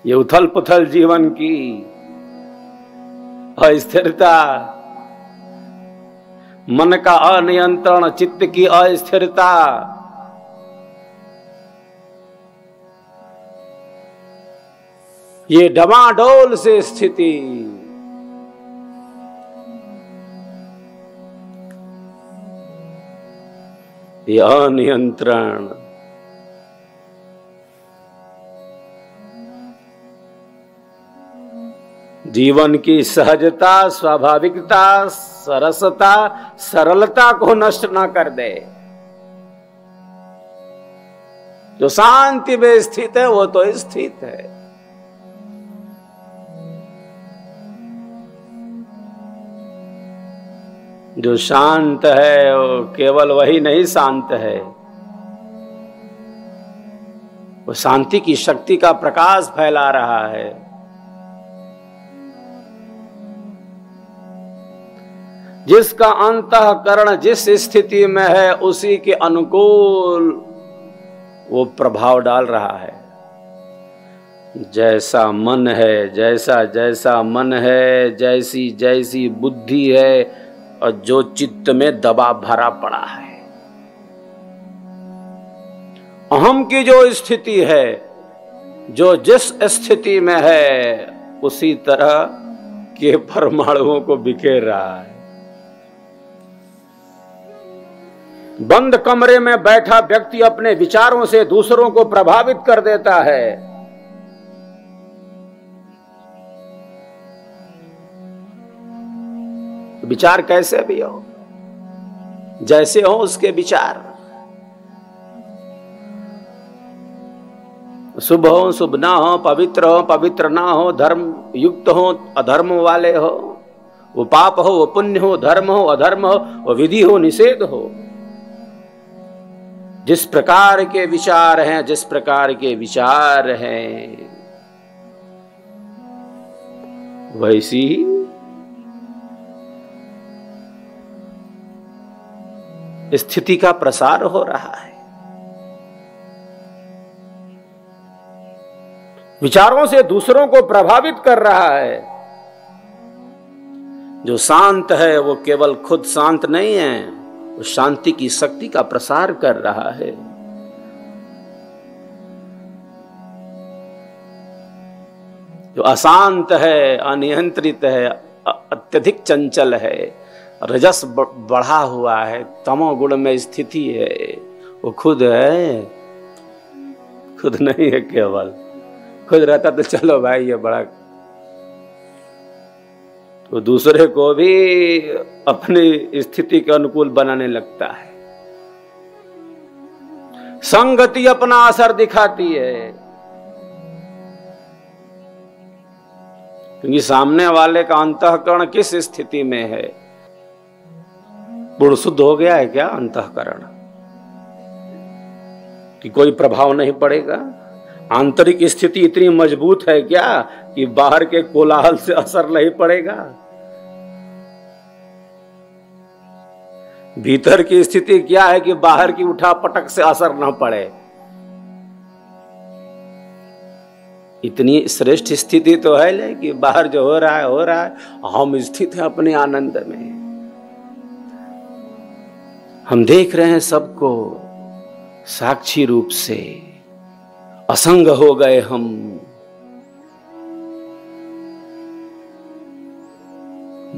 ये उथल पुथल जीवन की अस्थिरता, मन का अनियंत्रण, चित्त की अस्थिरता, ये डमाडोल से स्थिति, ये अनियंत्रण, जीवन की सहजता, स्वाभाविकता, सरसता, सरलता को नष्ट न कर दे। जो शांति में स्थित है वो तो स्थित है। जो शांत है वो केवल वही नहीं शांत है, वो शांति की शक्ति का प्रकाश फैला रहा है। जिसका अंतःकरण जिस स्थिति में है उसी के अनुकूल वो प्रभाव डाल रहा है। जैसा मन है, जैसा जैसा मन है, जैसी जैसी बुद्धि है और जो चित्त में दबाव भरा पड़ा है, अहम की जो स्थिति है, जो जिस स्थिति में है उसी तरह के परमाणुओं को बिखेर रहा है। बंद कमरे में बैठा व्यक्ति अपने विचारों से दूसरों को प्रभावित कर देता है। विचार कैसे भी हो, जैसे हो उसके विचार, शुभ हो शुभ ना हो, पवित्र हो पवित्र ना हो, धर्म युक्त हो अधर्म वाले हो, वो पाप हो वो पुण्य हो, धर्म हो अधर्म हो, वो विधि हो निषेध हो, जिस प्रकार के विचार हैं, जिस प्रकार के विचार हैं वैसी स्थिति का प्रसार हो रहा है। विचारों से दूसरों को प्रभावित कर रहा है। जो शांत है वो केवल खुद शांत नहीं है, वो शांति की शक्ति का प्रसार कर रहा है। जो अशांत है, अनियंत्रित है, अत्यधिक चंचल है, रजस बढ़ा हुआ है, तमोगुण में स्थिति है, वो खुद है, खुद नहीं है। केवल खुद रहता तो चलो भाई ये बड़ा, तो दूसरे को भी अपनी स्थिति के अनुकूल बनाने लगता है। संगति अपना असर दिखाती है, क्योंकि सामने वाले का अंतःकरण किस स्थिति में है। पूर्ण शुद्ध हो गया है क्या अंतःकरण, कि कोई प्रभाव नहीं पड़ेगा? आंतरिक स्थिति इतनी मजबूत है क्या कि बाहर के कोलाहल से असर नहीं पड़ेगा? भीतर की स्थिति क्या है कि बाहर की उठापटक से असर न पड़े? इतनी श्रेष्ठ स्थिति तो है ले कि बाहर जो हो रहा है, हम स्थित हैं अपने आनंद में। हम देख रहे हैं सबको साक्षी रूप से, असंग हो गए हम।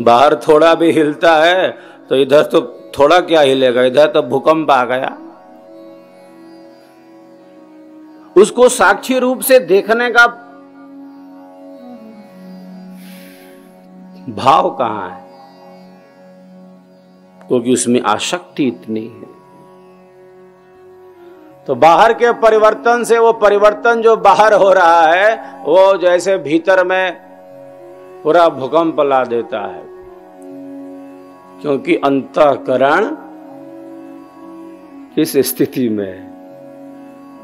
बाहर थोड़ा भी हिलता है तो इधर तो थोड़ा क्या हिलेगा, इधर तो भूकंप आ गया। उसको साक्षी रूप से देखने का भाव कहां है? क्योंकि उसमें आसक्ति इतनी है। तो बाहर के परिवर्तन से वो परिवर्तन जो बाहर हो रहा है वो जैसे भीतर में पूरा भूकंप ला देता है, क्योंकि अंतःकरण किस स्थिति में है?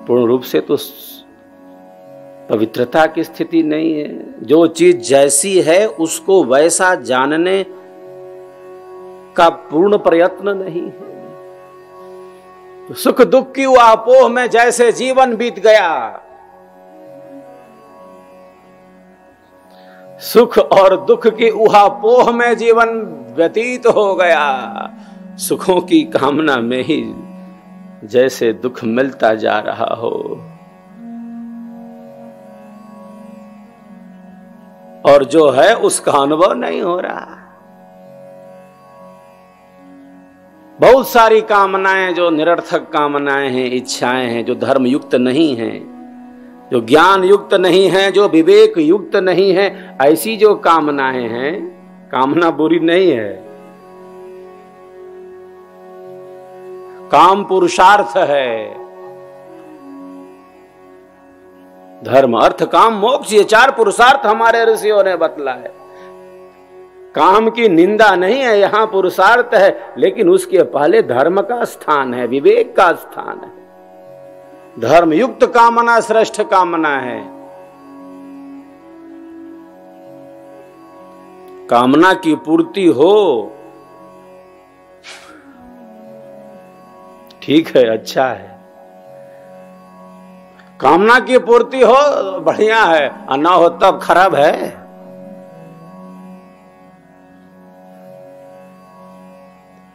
पूर्ण रूप से तो पवित्रता की स्थिति नहीं है। जो चीज जैसी है उसको वैसा जानने का पूर्ण प्रयत्न नहीं है। तो सुख दुख की आपोह में जैसे जीवन बीत गया, सुख और दुख की उहापोह में जीवन व्यतीत हो गया। सुखों की कामना में ही जैसे दुख मिलता जा रहा हो, और जो है उसका अनुभव नहीं हो रहा। बहुत सारी कामनाएं जो निरर्थक कामनाएं हैं, इच्छाएं हैं, जो धर्म युक्त नहीं हैं, जो ज्ञान युक्त नहीं है, जो विवेक युक्त नहीं है, ऐसी जो कामनाएं हैं, कामना बुरी नहीं है। काम पुरुषार्थ है। धर्म अर्थ काम मोक्ष, ये 4 पुरुषार्थ हमारे ऋषियों ने बतलाए। काम की निंदा नहीं है, यहां पुरुषार्थ है, लेकिन उसके पहले धर्म का स्थान है, विवेक का स्थान है। धर्म युक्त कामना श्रेष्ठ कामना है। कामना की पूर्ति हो, ठीक है, अच्छा है। कामना की पूर्ति हो बढ़िया है, और ना हो तब खराब है।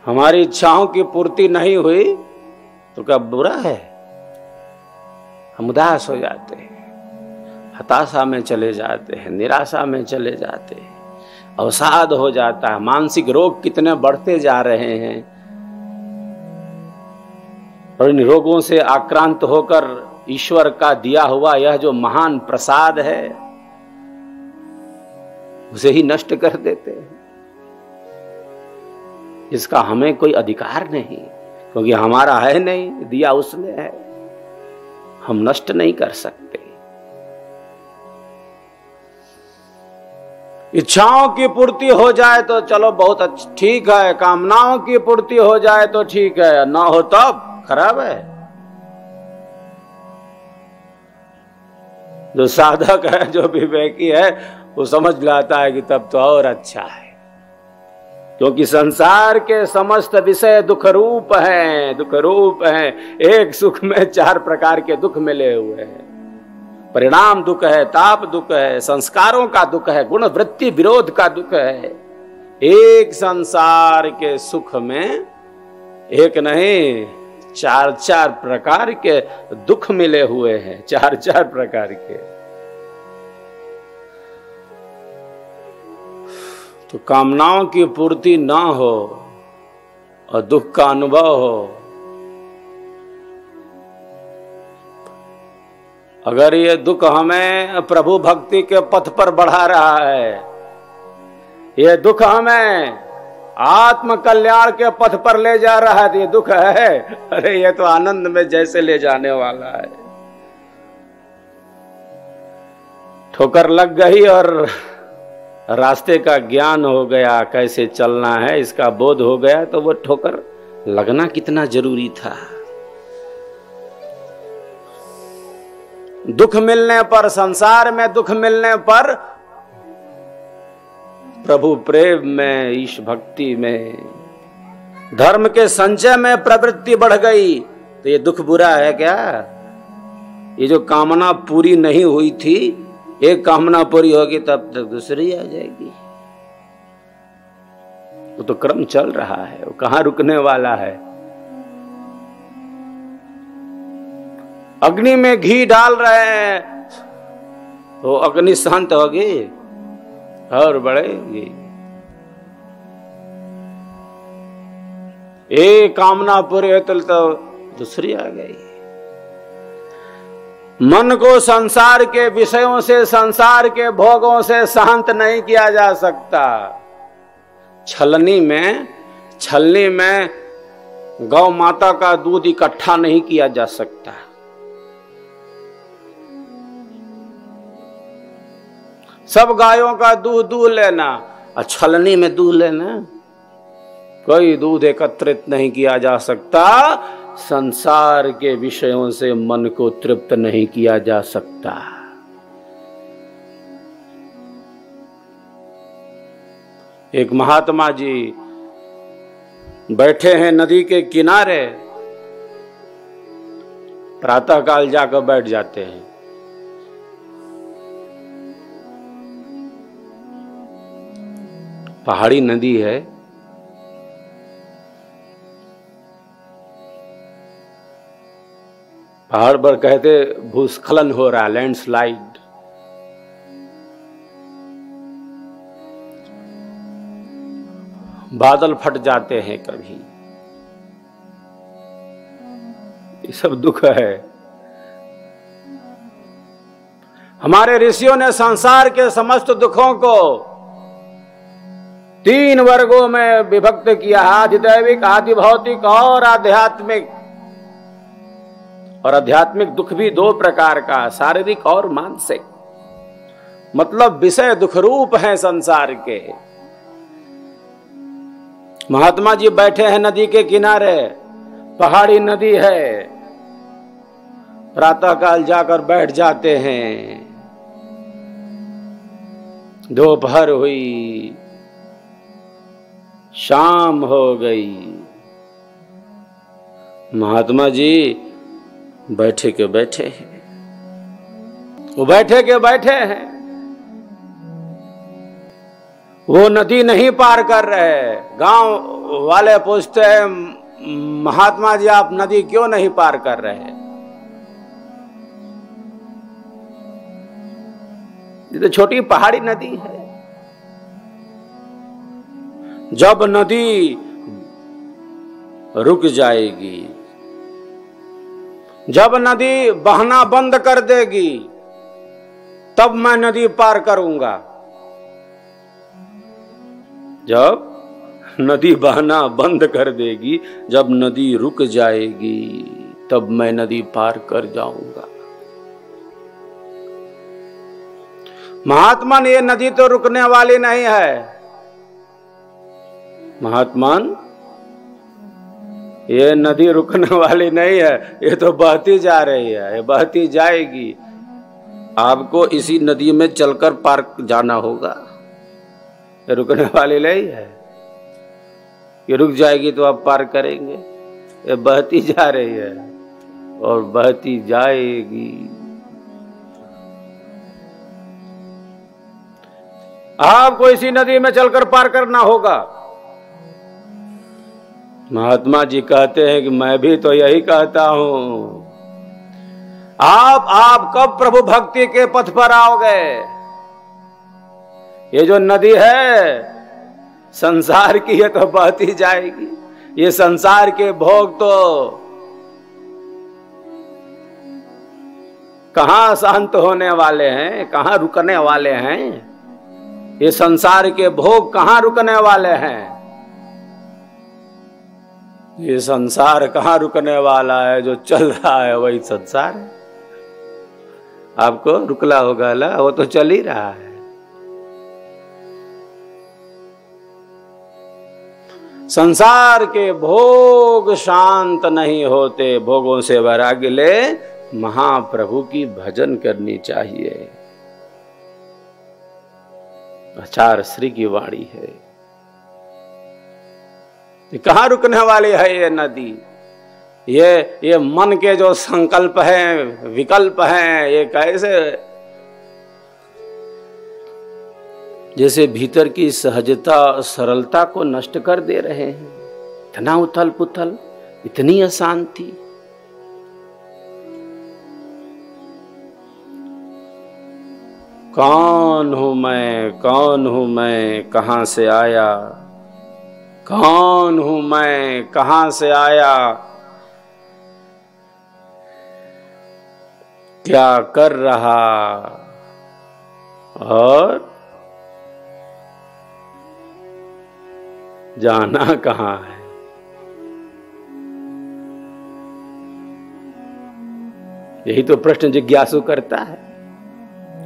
हमारी इच्छाओं की पूर्ति नहीं हुई तो क्या बुरा है? हम उदास हो जाते हैं, हताशा में चले जाते हैं, निराशा में चले जाते हैं, अवसाद हो जाता है। मानसिक रोग कितने बढ़ते जा रहे हैं, और इन रोगों से आक्रांत होकर ईश्वर का दिया हुआ यह जो महान प्रसाद है उसे ही नष्ट कर देते हैं। इसका हमें कोई अधिकार नहीं, क्योंकि हमारा है नहीं, दिया उसने है, हम नष्ट नहीं कर सकते। इच्छाओं की पूर्ति हो जाए तो चलो बहुत अच्छा, ठीक है। कामनाओं की पूर्ति हो जाए तो ठीक है, ना हो तब खराब है। जो साधक है, जो विवेकी है, वो समझ लाता है कि तब तो और अच्छा है, क्योंकि संसार के समस्त विषय दुख रूप हैं, दुख रूप हैं। एक सुख में 4 प्रकार के दुख मिले हुए हैं। परिणाम दुख है, ताप दुख है, संस्कारों का दुख है, गुण वृत्ति विरोध का दुख है। एक संसार के सुख में एक नहीं 4 प्रकार के दुख मिले हुए हैं, 4 प्रकार के। तो कामनाओं की पूर्ति ना हो और दुख का अनुभव हो, अगर ये दुख हमें प्रभु भक्ति के पथ पर बढ़ा रहा है, ये दुख हमें आत्म कल्याण के पथ पर ले जा रहा है, तो ये दुख है, अरे ये तो आनंद में जैसे ले जाने वाला है। ठोकर लग गई और रास्ते का ज्ञान हो गया, कैसे चलना है इसका बोध हो गया, तो वो ठोकर लगना कितना जरूरी था। दुख मिलने पर, संसार में दुख मिलने पर, प्रभु प्रेम में, ईश भक्ति में, धर्म के संचय में प्रवृत्ति बढ़ गई, तो ये दुख बुरा है क्या? ये जो कामना पूरी नहीं हुई थी, एक कामना पूरी होगी तब तक दूसरी आ जाएगी। वो तो क्रम चल रहा है, वो कहां रुकने वाला है। अग्नि में घी डाल रहे हैं तो अग्नि शांत होगी और बढ़ेगी। एक कामना पूरी है तो दूसरी आ गई। मन को संसार के विषयों से, संसार के भोगों से शांत नहीं किया जा सकता। छलनी में गौ माता का दूध इकट्ठा नहीं किया जा सकता। सब गायों का दूध लेना और छलनी में दूध लेना, कोई दूध एकत्रित नहीं किया जा सकता। संसार के विषयों से मन को तृप्त नहीं किया जा सकता। एक महात्मा जी बैठे हैं नदी के किनारे, प्रातःकाल जाकर बैठ जाते हैं। पहाड़ी नदी है, पहाड़ पर कहते भूस्खलन हो रहा है, लैंडस्लाइड। बादल फट जाते हैं कभी, ये सब दुख है। हमारे ऋषियों ने संसार के समस्त दुखों को 3 वर्गों में विभक्त किया, आधिदैविक, आदि भौतिक और आध्यात्मिक। और आध्यात्मिक दुख भी 2 प्रकार का, शारीरिक और मानसिक। मतलब विषय दुख रूप हैं संसार के। महात्मा जी बैठे हैं नदी के किनारे, पहाड़ी नदी है, प्रातःकाल जाकर बैठ जाते हैं। दोपहर हुई, शाम हो गई, महात्मा जी बैठे के बैठे हैं, वो बैठे के बैठे हैं। वो नदी नहीं पार कर रहे। गांव वाले पूछते हैं, महात्मा जी आप नदी क्यों नहीं पार कर रहे? ये तो छोटी पहाड़ी नदी है। जब नदी रुक जाएगी, जब नदी बहना बंद कर देगी, तब मैं नदी पार करूंगा। जब नदी बहना बंद कर देगी, जब नदी रुक जाएगी, तब मैं नदी पार कर जाऊंगा। महात्मन, ये नदी तो रुकने वाली नहीं है। महात्मन, ये नदी रुकने वाली नहीं है, ये तो बहती जा रही है, ये बहती जाएगी। आपको इसी नदी में चलकर पार जाना होगा, ये रुकने वाली नहीं है। ये रुक जाएगी तो आप पार करेंगे। ये बहती जा रही है और बहती जाएगी। आपको इसी नदी में चलकर पार करना होगा। महात्मा जी कहते हैं कि मैं भी तो यही कहता हूं। आप कब प्रभु भक्ति के पथ पर आओगे? ये जो नदी है संसार की, ये तो बहती जाएगी। ये संसार के भोग तो कहां शांत होने वाले हैं, कहां रुकने वाले हैं? ये संसार के भोग कहां रुकने वाले हैं? ये संसार कहां रुकने वाला है? जो चल रहा है वही संसार है। आपको रुकला होगा ला, वो तो चल ही रहा है। संसार के भोग शांत नहीं होते। भोगों से वैराग्य ले, महाप्रभु की भजन करनी चाहिए। आचार्य श्री की वाणी है। ये कहां रुकने वाली है ये नदी? ये मन के जो संकल्प हैं, विकल्प हैं, ये कैसे जैसे भीतर की सहजता, सरलता को नष्ट कर दे रहे हैं। इतना उथल पुथल, इतनी अशांति। कौन हूं मैं, कौन हूं मैं, कहां से आया? कौन हूं मैं, कहां से आया? क्या कर रहा और जाना कहां है? यही तो प्रश्न जिज्ञासु करता है।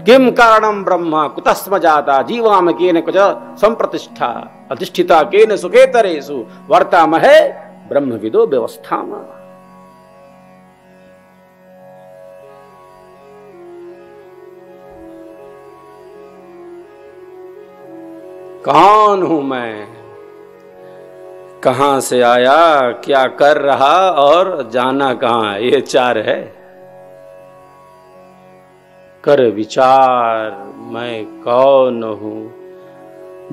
किम कारणम ब्रह्म कुतस्म जाता जीवाम केन कुछ संप्रतिष्ठा अधिष्ठिता केन सुखेतरेषु वर्तामहे ब्रह्मविदो व्यवस्थाम। कौन हूं मैं, कहां से आया, क्या कर रहा और जाना कहां? ये 4 है। कर विचार मैं कौन हूं,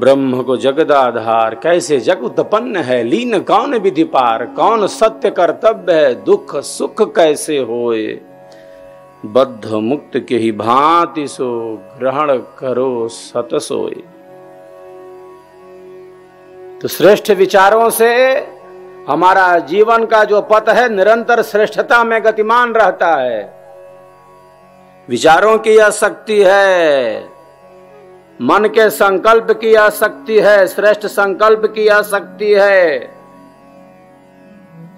ब्रह्म को जगदाधार, कैसे जग उत्पन्न है, लीन कौन विधि पार, कौन सत्य कर्तव्य है, दुख सुख कैसे होए, बद्ध मुक्त के ही भांति सो ग्रहण करो सत सोए। तो श्रेष्ठ विचारों से हमारा जीवन का जो पथ है निरंतर श्रेष्ठता में गतिमान रहता है। विचारों की यह शक्ति है, मन के संकल्प की यह शक्ति है, श्रेष्ठ संकल्प की यह शक्ति है,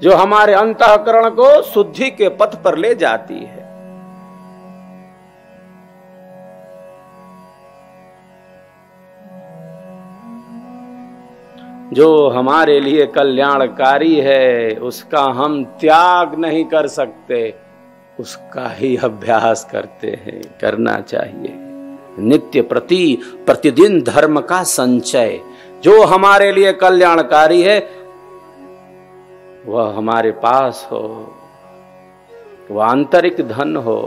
जो हमारे अंतःकरण को शुद्धि के पथ पर ले जाती है। जो हमारे लिए कल्याणकारी है उसका हम त्याग नहीं कर सकते, उसका ही अभ्यास करते हैं, करना चाहिए। नित्य प्रतिदिन धर्म का संचय, जो हमारे लिए कल्याणकारी है वह हमारे पास हो, वह आंतरिक धन हो।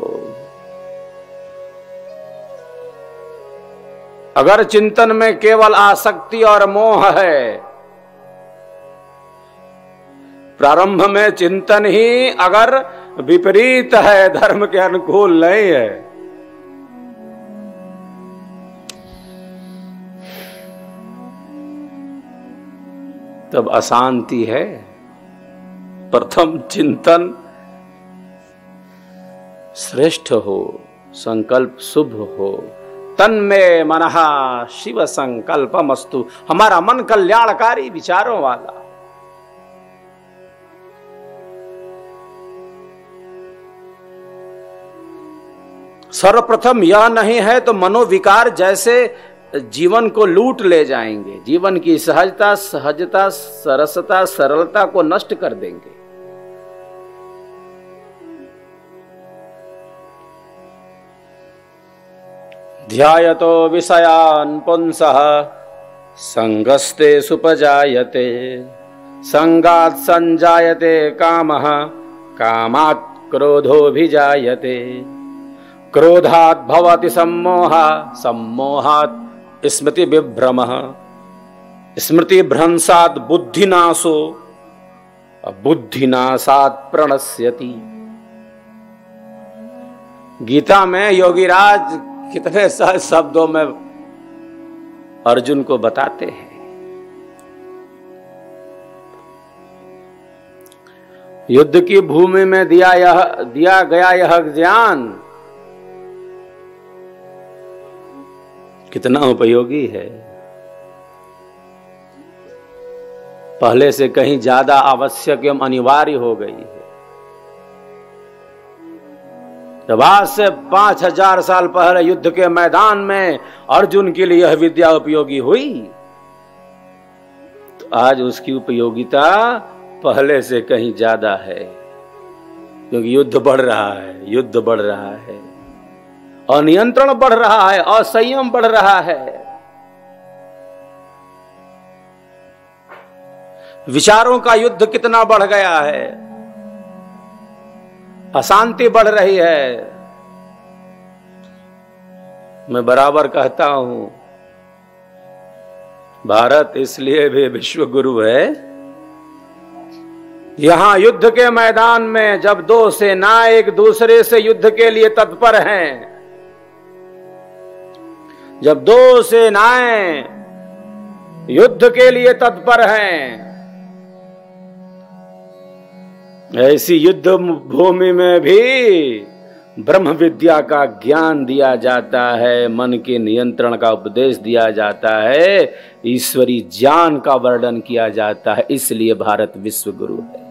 अगर चिंतन में केवल आसक्ति और मोह है, प्रारंभ में चिंतन ही अगर विपरीत है, धर्म के अनुकूल नहीं है, तब अशांति है। प्रथम चिंतन श्रेष्ठ हो, संकल्प शुभ हो। तन्मे मनः शिव संकल्पमस्तु, हमारा मन कल्याणकारी विचारों वाला। सर्वप्रथम यह नहीं है तो मनोविकार जैसे जीवन को लूट ले जाएंगे, जीवन की सहजता, सरसता, सरलता को नष्ट कर देंगे। ध्यायतो विषयान् पुंसः संगस्ते सुपजायते, संगात् संजायते कामः, कामात् क्रोधोऽभिजायते, क्रोधात् भवति सम्मोहः, सम्मोहात् स्मृति विभ्रमः, स्मृति भ्रंशात् बुद्धिनाशो, बुद्धिनाशात् प्रणश्यति। गीता में योगीराज कितने सहज शब्दों में अर्जुन को बताते हैं। युद्ध की भूमि में दिया गया यह ज्ञान कितना उपयोगी है, पहले से कहीं ज्यादा आवश्यक एवं अनिवार्य हो गई है। जब आज से 5000 साल पहले युद्ध के मैदान में अर्जुन के लिए यह विद्या उपयोगी हुई, तो आज उसकी उपयोगिता पहले से कहीं ज्यादा है, क्योंकि युद्ध बढ़ रहा है, युद्ध बढ़ रहा है, अनियंत्रण बढ़ रहा है, असंयम बढ़ रहा है, विचारों का युद्ध कितना बढ़ गया है, अशांति बढ़ रही है। मैं बराबर कहता हूं, भारत इसलिए भी विश्व गुरु है, यहां युद्ध के मैदान में जब दो सेनाएं एक दूसरे से युद्ध के लिए तत्पर हैं, जब दो सेनाएं युद्ध के लिए तत्पर हैं, ऐसी युद्ध भूमि में भी ब्रह्म विद्या का ज्ञान दिया जाता है, मन के नियंत्रण का उपदेश दिया जाता है, ईश्वरी ज्ञान का वर्णन किया जाता है। इसलिए भारत विश्व गुरु है।